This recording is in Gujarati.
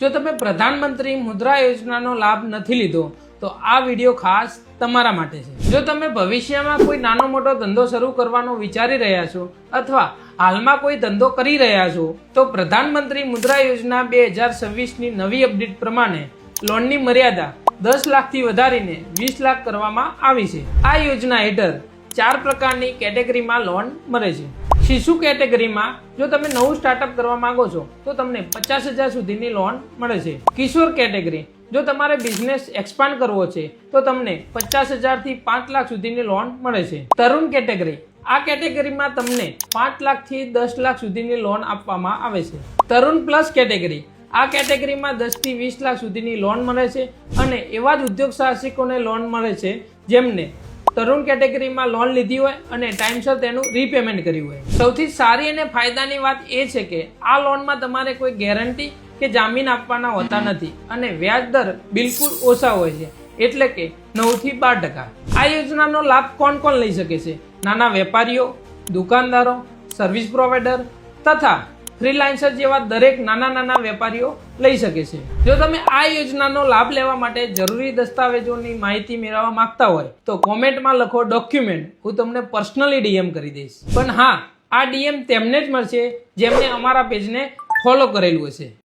જો તમે પ્રધાનમંત્રી મુદ્રા યોજનાનો લાભ નથી લીધો તો આ વિડીયો ખાસ તમારા માટે છે। જો તમે ભવિષ્યમાં કોઈ નાનો મોટો ધંધો શરૂ કરવાનો વિચારી રહ્યા છો અથવા હાલમાં કોઈ ધંધો કરી રહ્યા છો તો પ્રધાનમંત્રી મુદ્રા યોજના 2026ની નવી અપડેટ પ્રમાણે લોનની મર્યાદા 10 લાખથી વધારીને 20 લાખ કરવામાં આવી છે। આ યોજના હેઠળ 4 પ્રકારની કેટેગરીમાં લોન મળે છે। શિશુ કેટેગરીમાં જો તમે નવું સ્ટાર્ટઅપ કરવા માંગો છો તો તમને 50,000 સુધીની લોન મળે છે। કિશોર કેટેગરી જો તમારે બિઝનેસ એક્સપાન્ડ કરવો છે તો તમને 50,000 થી 5 લાખ સુધીની લોન મળે છે। તરુણ કેટેગરી આ કેટેગરીમાં તમને 5 લાખથી 10 લાખ સુધીની લોન આપવામાં આવે છે। તરુણ પ્લસ કેટેગરી આ કેટેગરીમાં 10 થી 20 લાખ સુધીની લોન મળે છે અને એવા જ ઉદ્યોગ સાહસિકોને લોન મળે છે જેમને તરુણ કેટેગરીમાં લોન લીધી હોય અને ટાઈમસર તેનું રીપેમેન્ટ કર્યું હોય। સૌથી સારી અને ફાયદાની વાત એ છે કે આ લોનમાં તમારે કોઈ ગેરંટી કે જામીન આપવાના હોતા નથી અને વ્યાજ દર બિલકુલ ઓછા હોય છે, એટલે કે 9 થી 12%। આ યોજનાનો લાભ કોણ કોણ લઈ શકે છે? નાના વેપારીઓ, દુકાનદારો, સર્વિસ પ્રોવાઈડર તથા ફ્રીલાન્સર જેવા દરેક નાના વેપારીઓ લઈ શકે છે। જો તમે આ યોજનાનો લાભ લેવા માટે જરૂરી દસ્તાવેજોની માહિતી મેળવવા માંગતા હોય તો કોમેન્ટમાં લખો ડોક્યુમેન્ટ, હું તમને પર્સનલી ડીએમ કરી દઈશ। પણ હા, આ ડીએમ તેમને જ મળશે જેમને અમારા પેજને ફોલો કરેલું હશે।